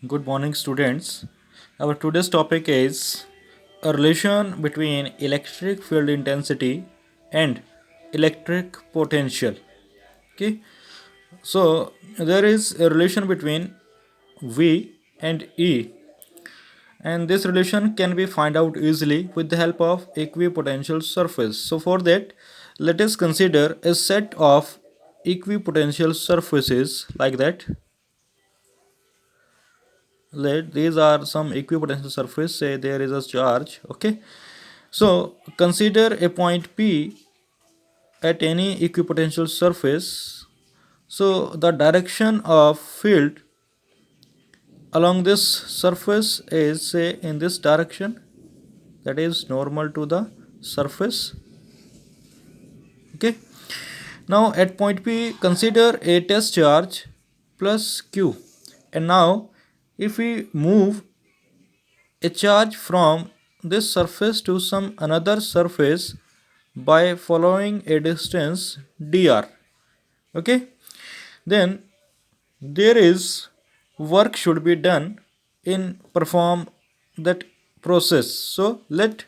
Good morning, students. Our today's topic is a relation between electric field intensity and electric potential. Okay, so there is a relation between V and E, and this relation can be find out easily with the help of equipotential surface. So for that, let us consider a set of equipotential surfaces like that. Let these are some equipotential surface. Say there is a charge. Okay, so consider a point P at any equipotential surface. So the direction of field along this surface is, say, in this direction, that is normal to the surface. Okay, now at point P consider a test charge plus Q, and now if we move a charge from this surface to some another surface by following a distance dr, okay, then there is work should be done in perform that process. So let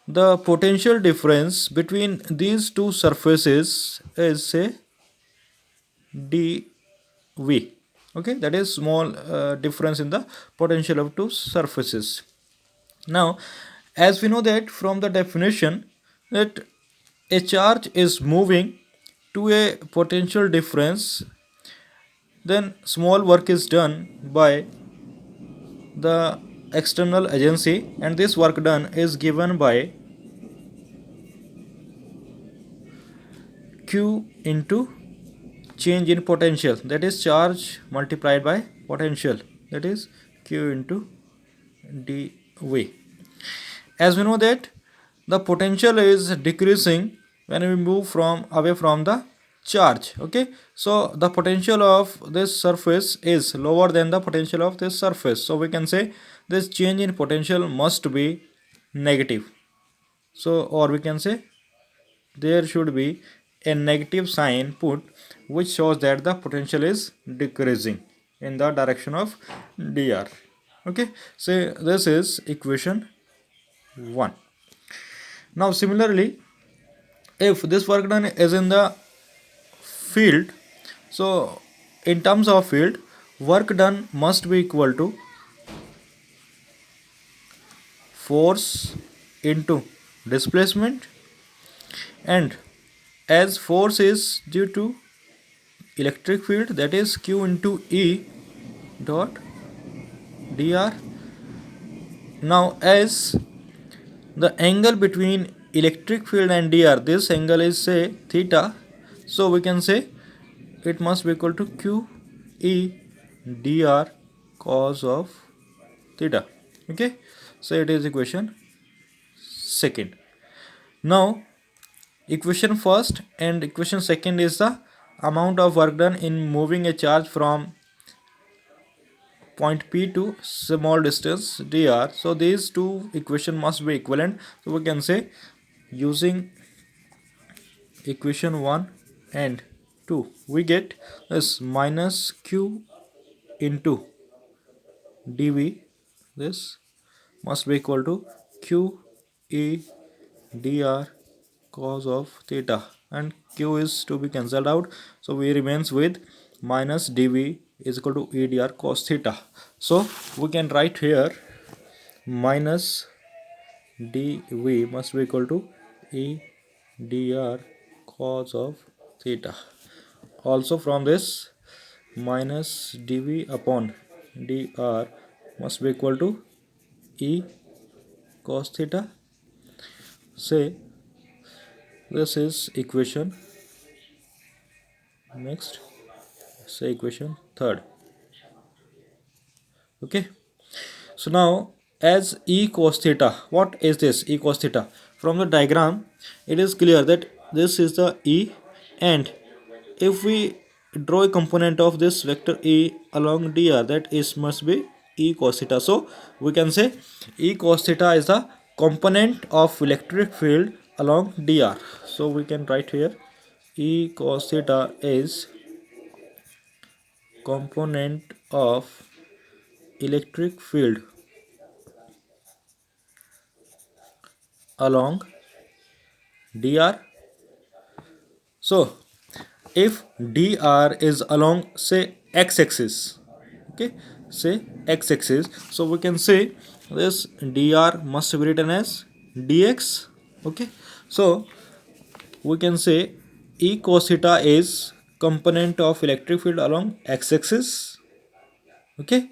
the potential difference between these two surfaces is, say, dv. Okay, that is small difference in the potential of two surfaces. Now, as we know that from the definition that a charge is moving to a potential difference, then small work is done by the external agency, and this work done is given by Q into change in potential, that is charge multiplied by potential, that is Q into dV. As we know that the potential is decreasing when we move from away from the charge. Okay, so the potential of this surface is lower than the potential of this surface, so we can say this change in potential must be negative. So, or we can say there should be a negative sign put which shows that the potential is decreasing in the direction of dr. Okay, so this is equation 1. Now similarly, if this work done is in the field, so in terms of field, work done must be equal to force into displacement, and as force is due to electric field, that is Q into E dot dr. Now as the angle between electric field and dr, this angle is, say, theta, so we can say it must be equal to Q E dr cos of theta. Okay, so it is equation second. Now equation first and equation second is the amount of work done in moving a charge from point P to small distance dr. So these two equation must be equivalent, so we can say using equation 1 and 2 we get this minus Q into dV, this must be equal to Q E dr cos of theta, and Q is to be cancelled out, so we remains with minus dV is equal to E dr cos theta. So we can write here minus dV must be equal to E dr cos of theta. Also from this, minus dV upon dr must be equal to E cos theta. Say this is equation next, say equation third. Okay, so now as E cos theta, what is this E cos theta? From the diagram it is clear that this is the E, and if we draw a component of this vector E along dr, that is must be E cos theta. So we can say E cos theta is the component of electric field along dr. So we can write here E cos theta is component of electric field along dr. So if dr is along say x-axis, okay, say x-axis, so we can say this dr must be written as dx. Okay, so we can say E cos theta is component of electric field along x-axis, okay,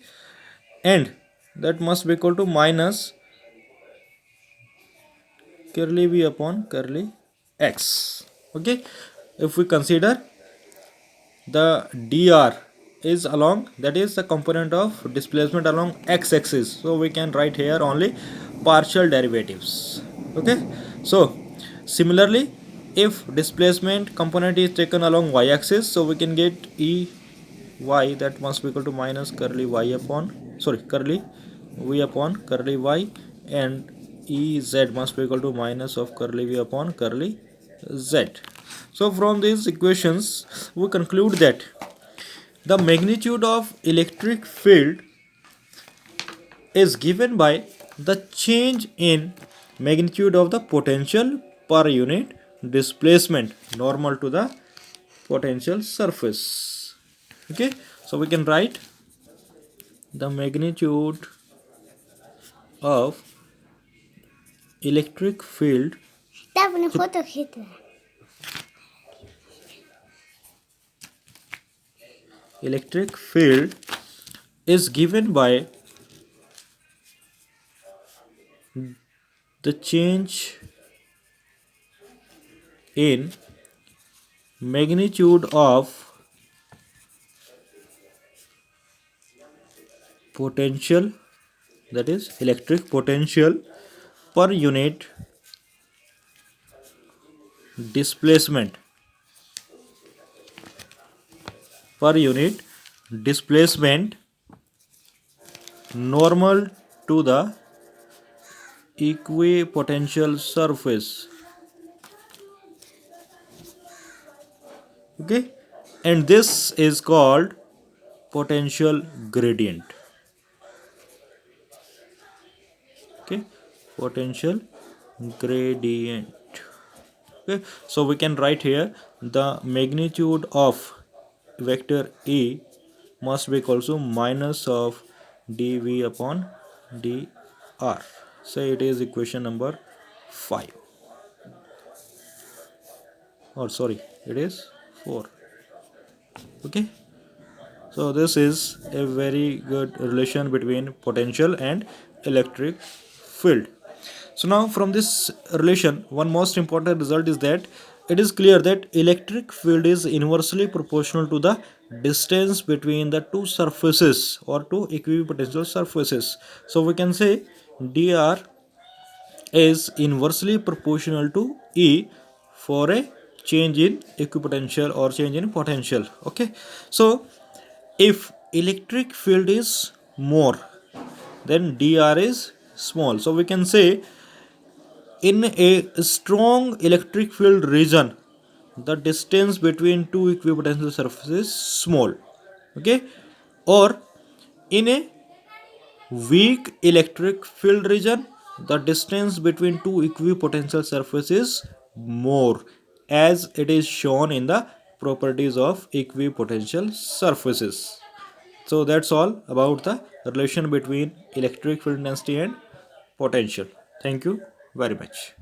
and that must be equal to minus curly v upon curly x. Okay, if we consider the dr is along, that is the component of displacement along x-axis, so we can write here only partial derivatives. Okay, so similarly if displacement component is taken along y-axis, so we can get e y, that must be equal to minus curly y upon, sorry, curly v upon curly y, and e z must be equal to minus of curly v upon curly z. So from these equations we conclude that the magnitude of electric field is given by the change in magnitude of the potential per unit displacement normal to the potential surface. Okay, so we can write the magnitude of electric field electric field is given by the change in magnitude of potential, that is electric potential per unit displacement, per unit displacement normal to the equipotential surface. Okay, and this is called potential gradient. Okay, potential gradient. Okay, so we can write here the magnitude of vector E must be equal to minus of dv upon dr. So it is equation number 5, or sorry, it is 4. Okay, so this is a very good relation between potential and electric field. So now from this relation, one most important result is that it is clear that electric field is inversely proportional to the distance between the two surfaces or two equipotential surfaces. So we can say dr is inversely proportional to E for a change in equipotential or change in potential. Okay, so if electric field is more, then dr is small. So we can say in a strong electric field region, the distance between two equipotential surfaces is small. Okay, or in a weak electric field region, the distance between two equipotential surfaces is more, as it is shown in the properties of equipotential surfaces. So that's all about the relation between electric field density and potential. Thank you very much.